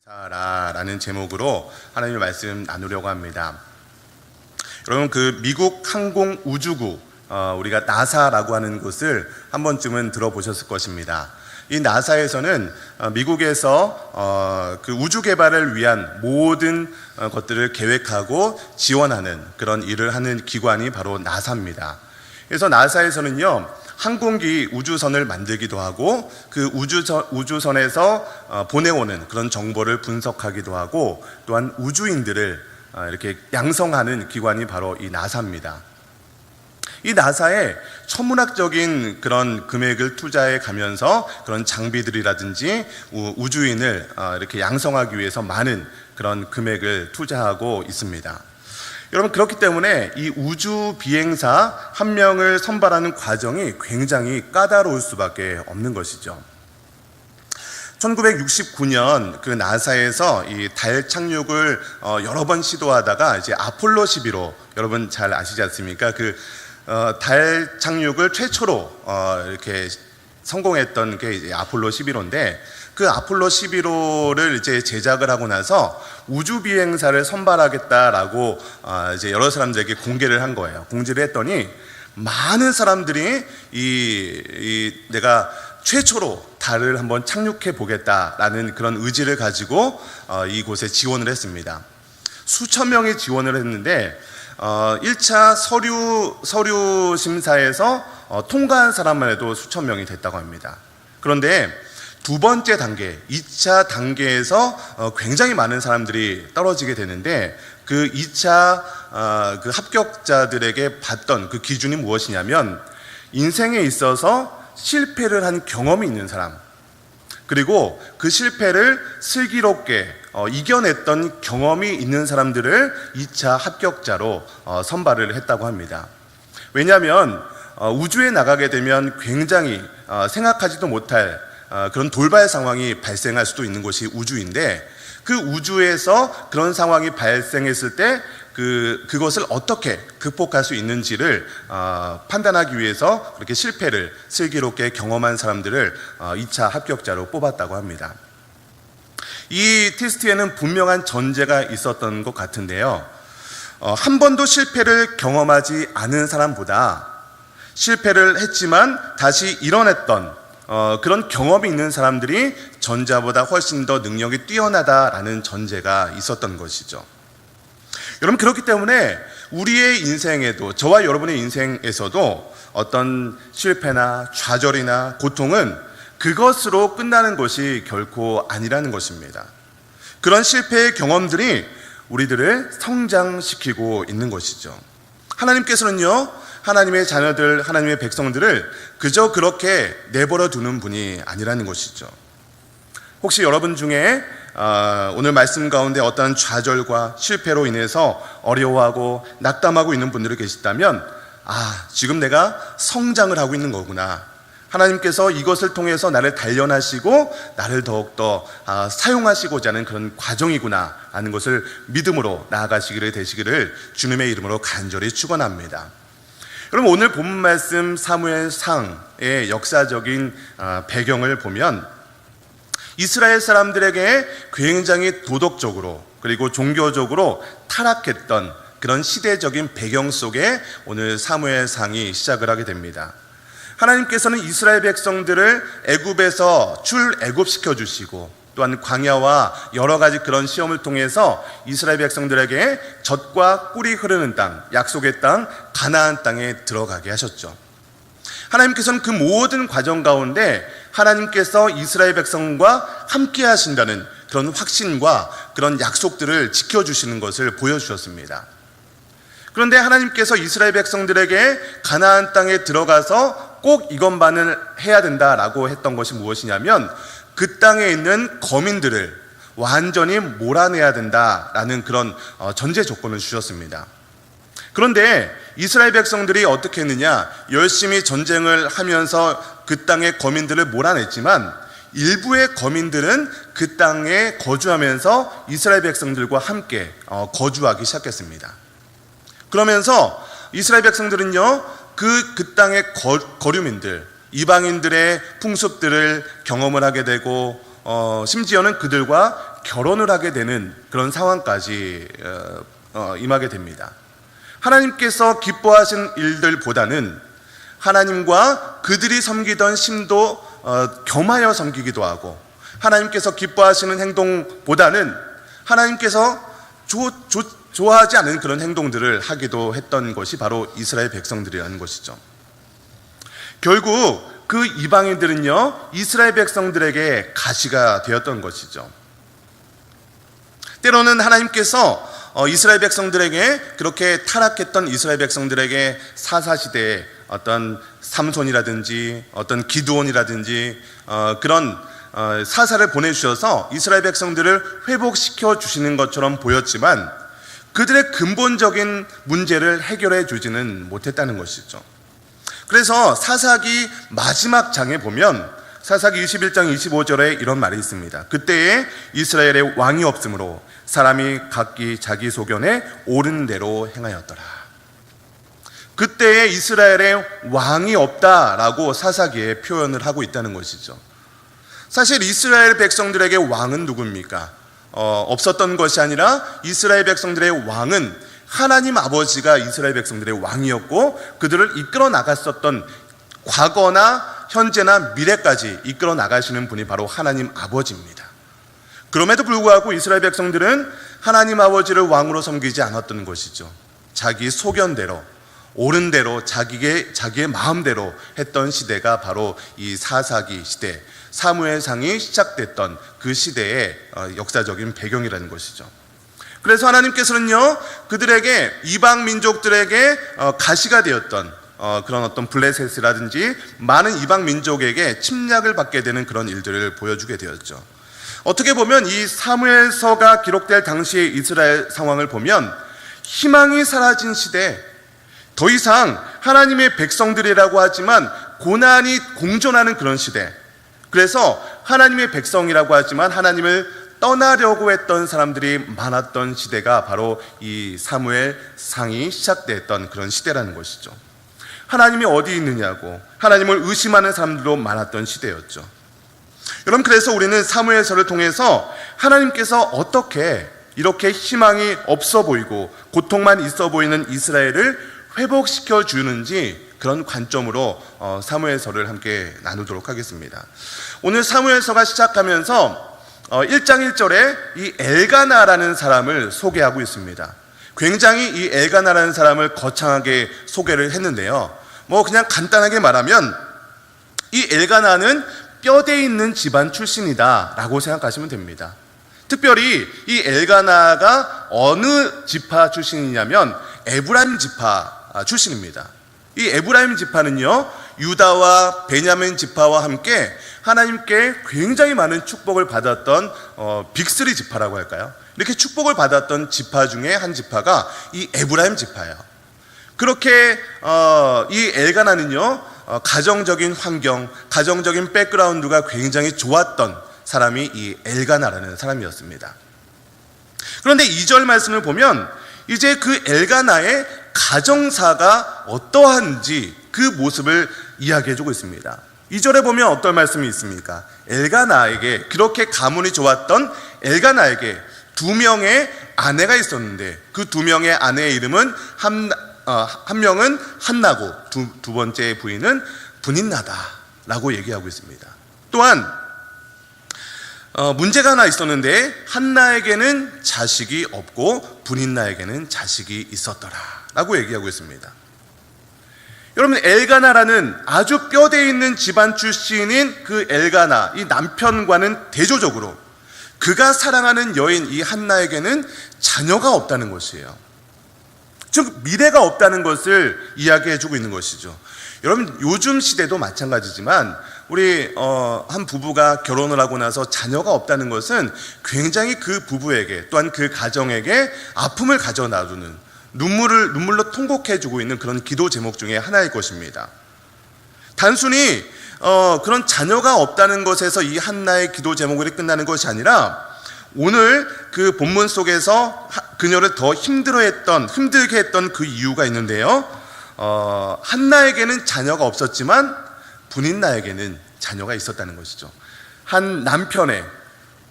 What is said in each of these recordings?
라는 제목으로 하나님의 말씀 나누려고 합니다. 여러분, 그 미국 항공우주국, 우리가 나사라고 하는 곳을 한 번쯤은 들어보셨을 것입니다. 이 나사에서는 미국에서 그 우주 개발을 위한 모든 것들을 계획하고 지원하는 그런 일을 하는 기관이 바로 나사입니다. 그래서 나사에서는요, 항공기 우주선을 만들기도 하고 그 우주선에서 보내오는 그런 정보를 분석하기도 하고 또한 우주인들을 이렇게 양성하는 기관이 바로 이 나사입니다. 이 나사에 천문학적인 그런 금액을 투자해 가면서 그런 장비들이라든지 우주인을 이렇게 양성하기 위해서 많은 그런 금액을 투자하고 있습니다. 여러분, 그렇기 때문에 이 우주 비행사 한 명을 선발하는 과정이 굉장히 까다로울 수밖에 없는 것이죠. 1969년 그 나사에서 이 달 착륙을 여러 번 시도하다가 이제 아폴로 11호, 여러분 잘 아시지 않습니까? 달 착륙을 최초로 이렇게 성공했던 게 이제 아폴로 11호인데, 그 아폴로 11호를 이제 제작을 하고 나서 우주 비행사를 선발하겠다라고 이제 여러 사람들에게 공개를 한 거예요. 공지를 했더니 많은 사람들이 내가 최초로 달을 한번 착륙해 보겠다라는 그런 의지를 가지고 이곳에 지원을 했습니다. 수천 명이 지원을 했는데 1차 서류 심사에서 통과한 사람만 해도 수천 명이 됐다고 합니다. 그런데 두 번째 단계, 2차 단계에서 굉장히 많은 사람들이 떨어지게 되는데, 그 2차 그 합격자들에게 받던 그 기준이 무엇이냐면, 인생에 있어서 실패를 한 경험이 있는 사람, 그리고 그 실패를 슬기롭게 이겨냈던 경험이 있는 사람들을 2차 합격자로 선발을 했다고 합니다. 왜냐하면 우주에 나가게 되면 굉장히 생각하지도 못할 그런 돌발 상황이 발생할 수도 있는 곳이 우주인데, 그 우주에서 그런 상황이 발생했을 때 그것을 어떻게 극복할 수 있는지를 판단하기 위해서 그렇게 실패를 슬기롭게 경험한 사람들을 2차 합격자로 뽑았다고 합니다. 이 테스트에는 분명한 전제가 있었던 것 같은데요, 한 번도 실패를 경험하지 않은 사람보다 실패를 했지만 다시 일어났던 그런 경험이 있는 사람들이 전자보다 훨씬 더 능력이 뛰어나다라는 전제가 있었던 것이죠. 여러분, 그렇기 때문에 우리의 인생에도, 저와 여러분의 인생에서도 어떤 실패나 좌절이나 고통은 그것으로 끝나는 것이 결코 아니라는 것입니다. 그런 실패의 경험들이 우리들을 성장시키고 있는 것이죠. 하나님께서는요, 하나님의 자녀들, 하나님의 백성들을 그저 그렇게 내버려 두는 분이 아니라는 것이죠. 혹시 여러분 중에 오늘 말씀 가운데 어떠한 좌절과 실패로 인해서 어려워하고 낙담하고 있는 분들이 계시다면, 지금 내가 성장을 하고 있는 거구나, 하나님께서 이것을 통해서 나를 단련하시고 나를 더욱더 사용하시고자 하는 그런 과정이구나 하는 것을 믿음으로 나아가시기를 되시기를 주님의 이름으로 간절히 축원합니다. 여러분, 오늘 본 말씀 사무엘상의 역사적인 배경을 보면 이스라엘 사람들에게 굉장히 도덕적으로 그리고 종교적으로 타락했던 그런 시대적인 배경 속에 오늘 사무엘상이 시작을 하게 됩니다. 하나님께서는 이스라엘 백성들을 애굽에서 출애굽시켜 주시고, 또한 광야와 여러 가지 그런 시험을 통해서 이스라엘 백성들에게 젖과 꿀이 흐르는 땅, 약속의 땅, 가나안 땅에 들어가게 하셨죠. 하나님께서는 그 모든 과정 가운데 하나님께서 이스라엘 백성과 함께 하신다는 그런 확신과 그런 약속들을 지켜주시는 것을 보여주셨습니다. 그런데 하나님께서 이스라엘 백성들에게 가나안 땅에 들어가서 꼭 이것만을 해야 된다라고 했던 것이 무엇이냐면, 그 땅에 있는 거민들을 완전히 몰아내야 된다라는 그런 전제 조건을 주셨습니다. 그런데 이스라엘 백성들이 어떻게 했느냐, 열심히 전쟁을 하면서 그 땅의 거민들을 몰아냈지만 일부의 거민들은 그 땅에 거주하면서 이스라엘 백성들과 함께 거주하기 시작했습니다. 그러면서 이스라엘 백성들은요, 그 땅의 거류민들, 이방인들의 풍습들을 경험을 하게 되고 심지어는 그들과 결혼을 하게 되는 그런 상황까지 임하게 됩니다. 하나님께서 기뻐하신 일들보다는 하나님과 그들이 섬기던 신도 겸하여 섬기기도 하고, 하나님께서 기뻐하시는 행동보다는 하나님께서 좋아하지 않은 그런 행동들을 하기도 했던 것이 바로 이스라엘 백성들이라는 것이죠. 결국 그 이방인들은요, 이스라엘 백성들에게 가시가 되었던 것이죠. 때로는 하나님께서 이스라엘 백성들에게, 그렇게 타락했던 이스라엘 백성들에게 사사시대에 어떤 삼손이라든지 어떤 기드온이라든지 그런 사사를 보내주셔서 이스라엘 백성들을 회복시켜 주시는 것처럼 보였지만 그들의 근본적인 문제를 해결해 주지는 못했다는 것이죠. 그래서 사사기 마지막 장에 보면 사사기 21장 25절에 이런 말이 있습니다. 그때에 이스라엘의 왕이 없으므로 사람이 각기 자기 소견에 옳은 대로 행하였더라. 그때에 이스라엘의 왕이 없다라고 사사기에 표현을 하고 있다는 것이죠. 사실 이스라엘 백성들에게 왕은 누굽니까? 없었던 것이 아니라 이스라엘 백성들의 왕은 하나님 아버지가 이스라엘 백성들의 왕이었고, 그들을 이끌어 나갔었던 과거나 현재나 미래까지 이끌어 나가시는 분이 바로 하나님 아버지입니다. 그럼에도 불구하고 이스라엘 백성들은 하나님 아버지를 왕으로 섬기지 않았던 것이죠. 자기 소견대로, 옳은 대로, 자기의 마음대로 했던 시대가 바로 이 사사기 시대, 사무엘상이 시작됐던 그 시대의 역사적인 배경이라는 것이죠. 그래서 하나님께서는요, 그들에게, 이방 민족들에게 가시가 되었던 그런 어떤 블레셋이라든지 많은 이방 민족에게 침략을 받게 되는 그런 일들을 보여주게 되었죠. 어떻게 보면 이 사무엘서가 기록될 당시의 이스라엘 상황을 보면 희망이 사라진 시대, 더 이상 하나님의 백성들이라고 하지만 고난이 공존하는 그런 시대, 그래서 하나님의 백성이라고 하지만 하나님을 떠나려고 했던 사람들이 많았던 시대가 바로 이 사무엘상이 시작됐던 그런 시대라는 것이죠. 하나님이 어디 있느냐고 하나님을 의심하는 사람들도 많았던 시대였죠. 여러분, 그래서 우리는 사무엘서를 통해서 하나님께서 어떻게 이렇게 희망이 없어 보이고 고통만 있어 보이는 이스라엘을 회복시켜 주는지, 그런 관점으로 사무엘서를 함께 나누도록 하겠습니다. 오늘 사무엘서가 시작하면서 1장 1절에 이 엘가나라는 사람을 소개하고 있습니다. 굉장히 이 엘가나라는 사람을 거창하게 소개를 했는데요, 그냥 간단하게 말하면 이 엘가나는 뼈대 있는 집안 출신이다 라고 생각하시면 됩니다. 특별히 이 엘가나가 어느 지파 출신이냐면 에브라임 지파 출신입니다. 이 에브라임 지파는요, 유다와 베냐민 지파와 함께 하나님께 굉장히 많은 축복을 받았던 빅3 지파라고 할까요? 이렇게 축복을 받았던 지파 중에 한 지파가 이 에브라임 지파예요. 그렇게 이 엘가나는요, 가정적인 환경, 가정적인 백그라운드가 굉장히 좋았던 사람이 이 엘가나라는 사람이었습니다. 그런데 2절 말씀을 보면 이제 그 엘가나의 가정사가 어떠한지 그 모습을 이야기해주고 있습니다. 2절에 보면 어떤 말씀이 있습니까? 엘가나에게, 그렇게 가문이 좋았던 엘가나에게 2명의 아내가 있었는데 그 2명의 아내의 이름은 한 명은 한나고 두 번째 부인은 분인나다라고 얘기하고 있습니다. 또한 문제가 하나 있었는데 한나에게는 자식이 없고 분인나에게는 자식이 있었더라라고 얘기하고 있습니다. 여러분, 엘가나라는 아주 뼈대 있는 집안 출신인 그 엘가나, 이 남편과는 대조적으로 그가 사랑하는 여인 이 한나에게는 자녀가 없다는 것이에요. 즉 미래가 없다는 것을 이야기해주고 있는 것이죠. 여러분, 요즘 시대도 마찬가지지만 우리 한 부부가 결혼을 하고 나서 자녀가 없다는 것은 굉장히 그 부부에게, 또한 그 가정에게 아픔을 가져다주는, 눈물로 통곡해주고 있는 그런 기도 제목 중에 하나일 것입니다. 단순히 그런 자녀가 없다는 것에서 이 한나의 기도 제목이 끝나는 것이 아니라 오늘 그 본문 속에서 그녀를 더 힘들게 했던 그 이유가 있는데요, 한나에게는 자녀가 없었지만 분인나에게는 자녀가 있었다는 것이죠. 한 남편의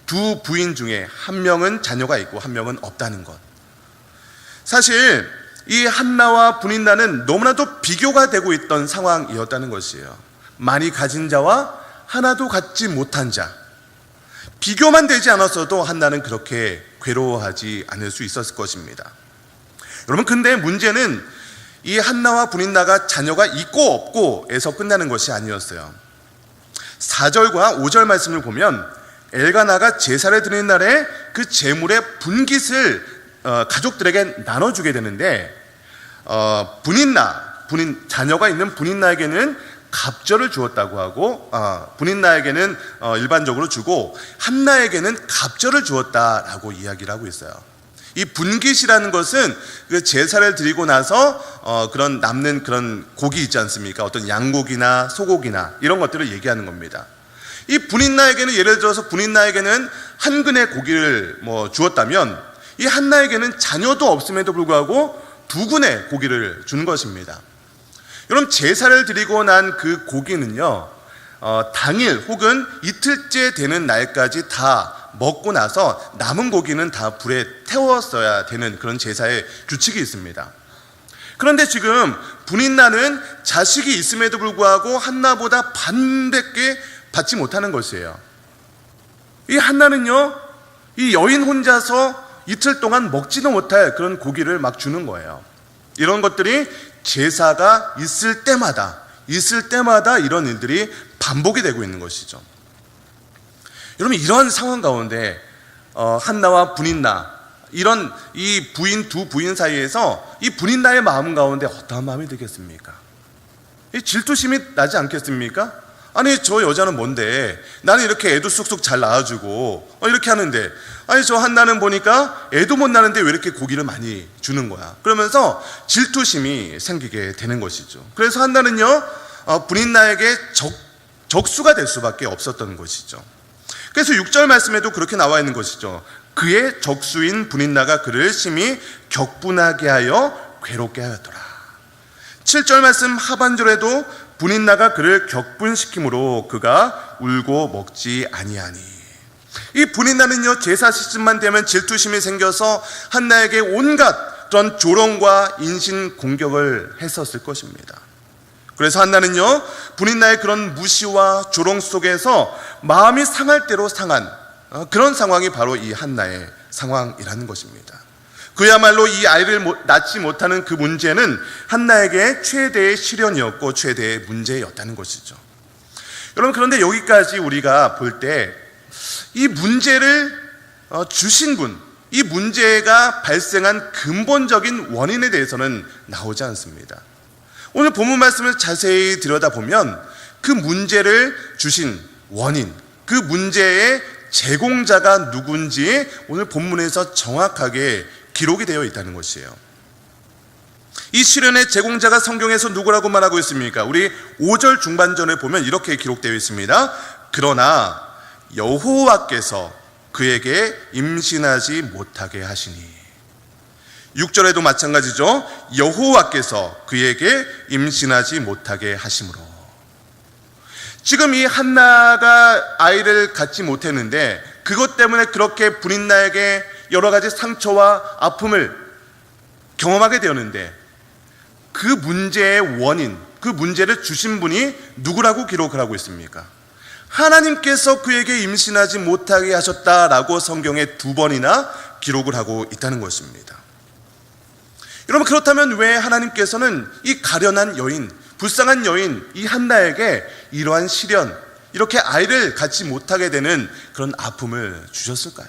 두 부인 중에 한 명은 자녀가 있고 한 명은 없다는 것. 사실 이 한나와 브닌나는 너무나도 비교가 되고 있던 상황이었다는 것이에요. 많이 가진 자와 하나도 갖지 못한 자. 비교만 되지 않았어도 한나는 그렇게 괴로워하지 않을 수 있었을 것입니다. 여러분, 근데 문제는 이 한나와 브닌나가 자녀가 있고 없고에서 끝나는 것이 아니었어요. 4절과 5절 말씀을 보면 엘가나가 제사를 드리는 날에 그 제물의 분깃을 가족들에게 나눠주게 되는데 자녀가 있는 브닌나에게는 갑절을 주었다고 하고 브닌나에게는 일반적으로 주고 한나에게는 갑절을 주었다라고 이야기를 하고 있어요. 이 분깃이라는 것은 그 제사를 드리고 나서 그런 남는 그런 고기 있지 않습니까? 어떤 양고기나 소고기나 이런 것들을 얘기하는 겁니다. 이 브닌나에게는 예를 들어서 브닌나에게는 한 근의 고기를 주었다면 이 한나에게는 자녀도 없음에도 불구하고 두 근의 고기를 주는 것입니다. 여러분, 제사를 드리고 난 그 고기는요, 당일 혹은 이틀째 되는 날까지 다 먹고 나서 남은 고기는 다 불에 태웠어야 되는 그런 제사의 규칙이 있습니다. 그런데 지금 브닌나는 자식이 있음에도 불구하고 한나보다 반밖에 받지 못하는 것이에요. 이 한나는요, 이 여인 혼자서 이틀 동안 먹지도 못할 그런 고기를 막 주는 거예요. 이런 것들이 제사가 있을 때마다 이런 일들이 반복이 되고 있는 것이죠. 여러분, 이런 상황 가운데 한나와 브닌나, 이런 이 두 부인 사이에서 이 브닌나의 마음 가운데 어떠한 마음이 들겠습니까? 이 질투심이 나지 않겠습니까? 아니, 저 여자는 뭔데 나는 이렇게 애도 쑥쑥 잘 낳아주고 이렇게 하는데, 아니 저 한나는 보니까 애도 못 낳는데 왜 이렇게 고기를 많이 주는 거야? 그러면서 질투심이 생기게 되는 것이죠. 그래서 한나는요, 브닌나에게 적수가 될 수밖에 없었던 것이죠. 그래서 6절 말씀에도 그렇게 나와 있는 것이죠. 그의 적수인 브닌나가 그를 심히 격분하게 하여 괴롭게 하였더라. 7절 말씀 하반절에도 브닌나가 그를 격분시킴으로 그가 울고 먹지 아니하니. 이 브닌나는요, 제사 시즌만 되면 질투심이 생겨서 한나에게 온갖 그런 조롱과 인신 공격을 했었을 것입니다. 그래서 한나는요, 브닌나의 그런 무시와 조롱 속에서 마음이 상할 대로 상한 그런 상황이 바로 이 한나의 상황이라는 것입니다. 그야말로 이 아이를 낳지 못하는 그 문제는 한나에게 최대의 시련이었고 최대의 문제였다는 것이죠. 여러분, 그런데 여기까지 우리가 볼 때 이 문제를 주신 분, 이 문제가 발생한 근본적인 원인에 대해서는 나오지 않습니다. 오늘 본문 말씀을 자세히 들여다보면 그 문제를 주신 원인, 그 문제의 제공자가 누군지 오늘 본문에서 정확하게 기록이 되어 있다는 것이에요. 이 시련의 제공자가 성경에서 누구라고 말하고 있습니까? 우리 5절 중반전에 보면 이렇게 기록되어 있습니다. 그러나 여호와께서 그에게 임신하지 못하게 하시니. 6절에도 마찬가지죠. 여호와께서 그에게 임신하지 못하게 하심으로. 지금 이 한나가 아이를 갖지 못했는데 그것 때문에 그렇게 브닌나에게 여러 가지 상처와 아픔을 경험하게 되었는데 그 문제의 원인, 그 문제를 주신 분이 누구라고 기록을 하고 있습니까? 하나님께서 그에게 임신하지 못하게 하셨다라고 성경에 2번이나 기록을 하고 있다는 것입니다. 여러분, 그렇다면 왜 하나님께서는 이 가련한 여인, 불쌍한 여인 이 한나에게 이러한 시련, 이렇게 아이를 갖지 못하게 되는 그런 아픔을 주셨을까요?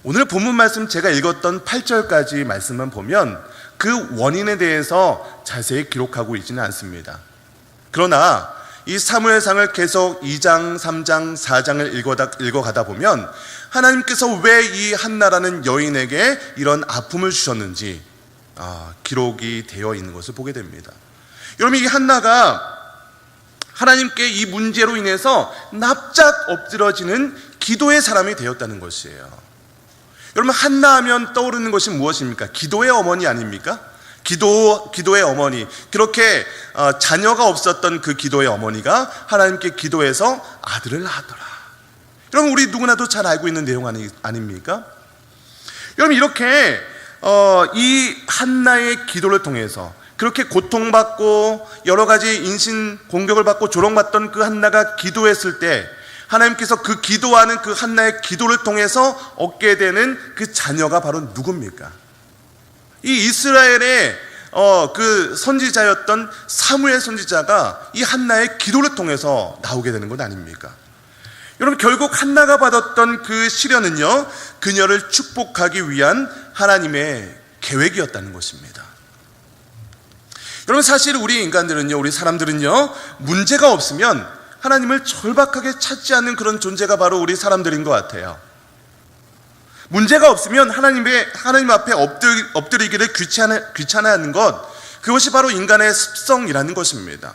오늘 본문 말씀 제가 읽었던 8절까지 말씀만 보면 그 원인에 대해서 자세히 기록하고 있지는 않습니다. 그러나 이 사무엘상을 계속 2장, 3장, 4장을 읽어가다 보면 하나님께서 왜 이 한나라는 여인에게 이런 아픔을 주셨는지 기록이 되어 있는 것을 보게 됩니다. 여러분, 이 한나가 하나님께 이 문제로 인해서 납작 엎드러지는 기도의 사람이 되었다는 것이에요. 여러분, 한나 하면 떠오르는 것이 무엇입니까? 기도의 어머니 아닙니까? 기도의 어머니, 그렇게 자녀가 없었던 그 기도의 어머니가 하나님께 기도해서 아들을 낳았더라. 여러분, 우리 누구나도 잘 알고 있는 내용 아닙니까? 여러분, 이렇게 이 한나의 기도를 통해서 그렇게 고통받고 여러 가지 인신 공격을 받고 조롱받던 그 한나가 기도했을 때 하나님께서 그 기도하는 그 한나의 기도를 통해서 얻게 되는 그 자녀가 바로 누굽니까? 이 이스라엘의 그 선지자였던 사무엘 선지자가 이 한나의 기도를 통해서 나오게 되는 것 아닙니까? 여러분, 결국 한나가 받았던 그 시련은요, 그녀를 축복하기 위한 하나님의 계획이었다는 것입니다. 여러분, 사실 우리 인간들은요, 우리 사람들은요, 문제가 없으면 하나님을 절박하게 찾지 않는 그런 존재가 바로 우리 사람들인 것 같아요. 문제가 없으면 하나님 앞에 엎드리기를 귀찮아하는 것, 그것이 바로 인간의 습성이라는 것입니다.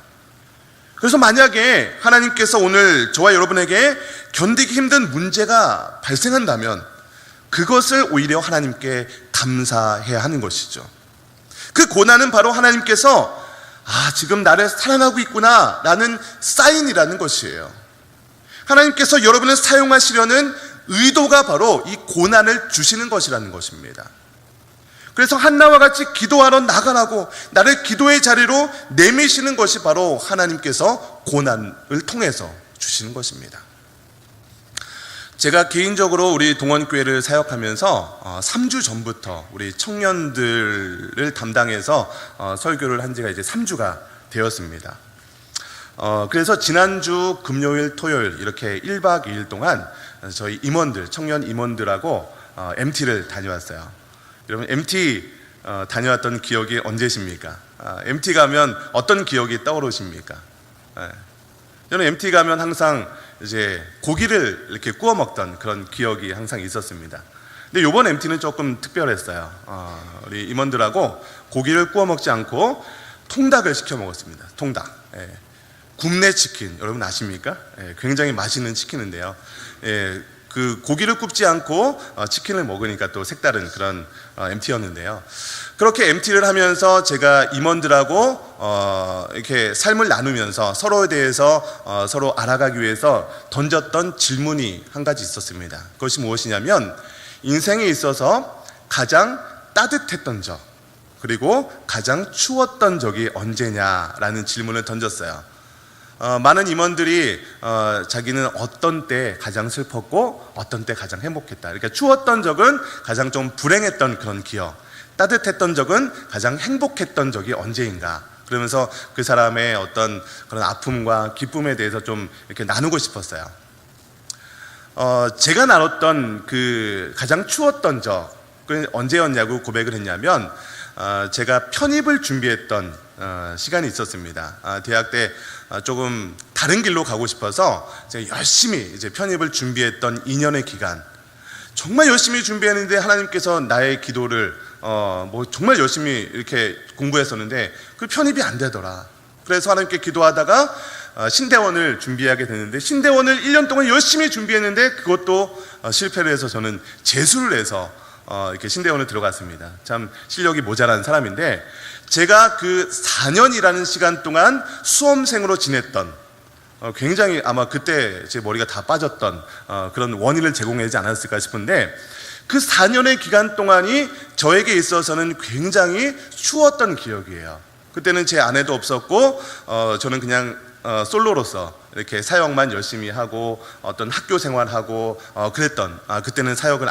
그래서 만약에 하나님께서 오늘 저와 여러분에게 견디기 힘든 문제가 발생한다면 그것을 오히려 하나님께 감사해야 하는 것이죠. 그 고난은 바로 하나님께서 지금 나를 사랑하고 있구나 라는 사인이라는 것이에요. 하나님께서 여러분을 사용하시려는 의도가 바로 이 고난을 주시는 것이라는 것입니다. 그래서 한나와 같이 기도하러 나가라고 나를 기도의 자리로 내미시는 것이 바로 하나님께서 고난을 통해서 주시는 것입니다. 제가 개인적으로 우리 동원교회를 사역하면서 3주 전부터 우리 청년들을 담당해서 설교를 한 지가 이제 3주가 되었습니다. 그래서 지난주 금요일, 토요일 이렇게 1박 2일 동안 저희 임원들, 청년 임원들하고 MT를 다녀왔어요. 여러분, MT 다녀왔던 기억이 언제십니까? MT 가면 어떤 기억이 떠오르십니까? 저는 MT 가면 항상 이제 고기를 이렇게 구워 먹던 그런 기억이 항상 있었습니다. 근데 이번 MT는 조금 특별했어요. 우리 임원들하고 고기를 구워 먹지 않고 통닭을 시켜 먹었습니다. 통닭. 굽네 치킨, 여러분 아십니까? 굉장히 맛있는 치킨인데요. 그 고기를 굽지 않고 치킨을 먹으니까 또 색다른 그런 MT였는데요. 그렇게 MT를 하면서 제가 임원들하고 이렇게 삶을 나누면서 서로에 대해서 서로 알아가기 위해서 던졌던 질문이 한 가지 있었습니다. 그것이 무엇이냐면, 인생에 있어서 가장 따뜻했던 적, 그리고 가장 추웠던 적이 언제냐라는 질문을 던졌어요. 많은 임원들이 자기는 어떤 때 가장 슬펐고 어떤 때 가장 행복했다. 그러니까 추웠던 적은 가장 좀 불행했던 그런 기억, 따뜻했던 적은 가장 행복했던 적이 언제인가. 그러면서 그 사람의 어떤 그런 아픔과 기쁨에 대해서 좀 이렇게 나누고 싶었어요. 제가 나눴던 그 가장 추웠던 적은 언제였냐고 고백을 했냐면, 제가 편입을 준비했던 시간이 있었습니다. 대학 때 조금 다른 길로 가고 싶어서 제가 열심히 이제 편입을 준비했던 2년의 기간, 정말 열심히 준비했는데 하나님께서 나의 기도를 정말 열심히 이렇게 공부했었는데 그 편입이 안 되더라. 그래서 하나님께 기도하다가 신대원을 준비하게 됐는데, 신대원을 1년 동안 열심히 준비했는데 그것도 실패를 해서 저는 재수를 해서 이렇게 신대원을 들어갔습니다. 참 실력이 모자란 사람인데, 제가 그 4년이라는 시간 동안 수험생으로 지냈던, 굉장히 아마 그때 제 머리가 다 빠졌던 그런 원인을 제공하지 않았을까 싶은데, 그 4년의 기간 동안이 저에게 있어서는 굉장히 추웠던 기억이에요. 그때는 제 아내도 없었고 저는 그냥 솔로로서 이렇게 사역만 열심히 하고 어떤 학교 생활하고 그랬던, 그때는 사역을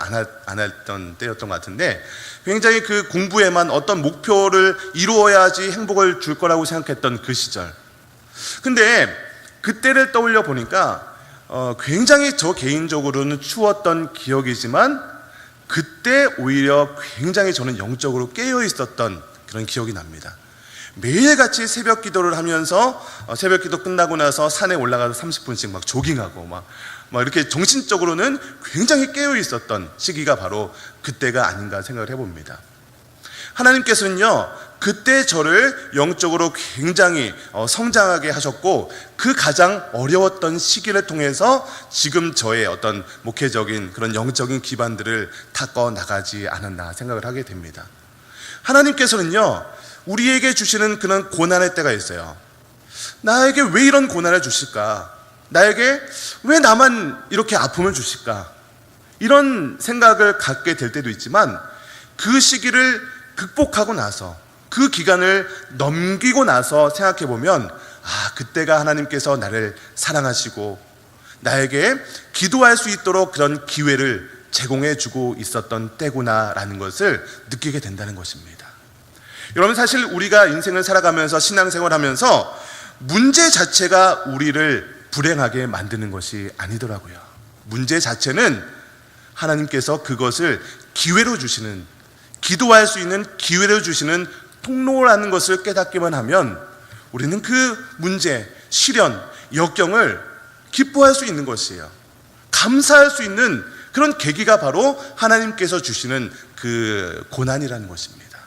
안 했던 때였던 것 같은데, 굉장히 그 공부에만 어떤 목표를 이루어야지 행복을 줄 거라고 생각했던 그 시절. 근데 그때를 떠올려 보니까 굉장히 저 개인적으로는 추웠던 기억이지만, 그때 오히려 굉장히 저는 영적으로 깨어 있었던 그런 기억이 납니다. 매일같이 새벽 기도를 하면서 새벽 기도 끝나고 나서 산에 올라가서 30분씩 막 조깅하고 막 이렇게 정신적으로는 굉장히 깨어 있었던 시기가 바로 그때가 아닌가 생각을 해봅니다. 하나님께서는요, 그때 저를 영적으로 굉장히 성장하게 하셨고, 그 가장 어려웠던 시기를 통해서 지금 저의 어떤 목회적인 그런 영적인 기반들을 닦아 나가지 않았나 생각을 하게 됩니다. 하나님께서는요, 우리에게 주시는 그런 고난의 때가 있어요. 나에게 왜 이런 고난을 주실까? 나에게 왜 나만 이렇게 아픔을 주실까? 이런 생각을 갖게 될 때도 있지만, 그 시기를 극복하고 나서, 그 기간을 넘기고 나서 생각해 보면, 그때가 하나님께서 나를 사랑하시고 나에게 기도할 수 있도록 그런 기회를 제공해 주고 있었던 때구나라는 것을 느끼게 된다는 것입니다. 여러분, 사실 우리가 인생을 살아가면서, 신앙생활하면서 문제 자체가 우리를 불행하게 만드는 것이 아니더라고요. 문제 자체는 하나님께서 그것을 기회로 주시는, 기도할 수 있는 기회를 주시는 통로라는 것을 깨닫기만 하면 우리는 그 문제, 시련, 역경을 기뻐할 수 있는 것이에요. 감사할 수 있는 그런 계기가 바로 하나님께서 주시는 그 고난이라는 것입니다.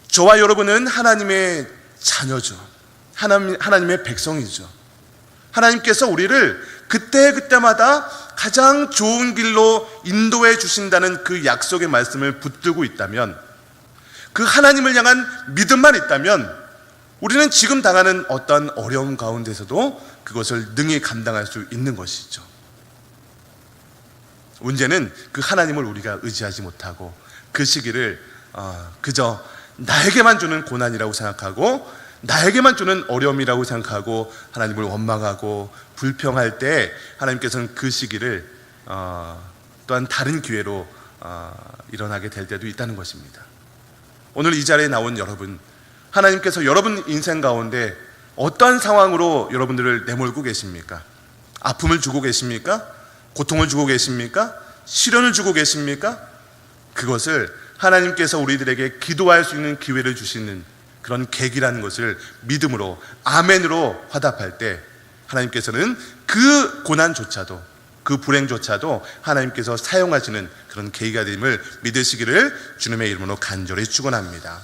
저와 여러분은 하나님의 자녀죠. 하나님의 백성이죠. 하나님께서 우리를 그때마다 가장 좋은 길로 인도해 주신다는 그 약속의 말씀을 붙들고 있다면, 그 하나님을 향한 믿음만 있다면 우리는 지금 당하는 어떤 어려움 가운데서도 그것을 능히 감당할 수 있는 것이죠. 문제는 그 하나님을 우리가 의지하지 못하고 그 시기를 그저 나에게만 주는 고난이라고 생각하고, 나에게만 주는 어려움이라고 생각하고 하나님을 원망하고 불평할 때 하나님께서는 그 시기를 또한 다른 기회로 일어나게 될 때도 있다는 것입니다. 오늘 이 자리에 나온 여러분, 하나님께서 여러분 인생 가운데 어떠한 상황으로 여러분들을 내몰고 계십니까? 아픔을 주고 계십니까? 고통을 주고 계십니까? 시련을 주고 계십니까? 그것을 하나님께서 우리들에게 기도할 수 있는 기회를 주시는 그런 계기라는 것을 믿음으로, 아멘으로 화답할 때 하나님께서는 그 고난조차도, 그 불행조차도 하나님께서 사용하시는 그런 계기가 됨을 믿으시기를 주님의 이름으로 간절히 축원합니다.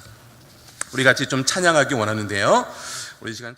우리 같이 좀 찬양하기 원하는데요. 우리 시간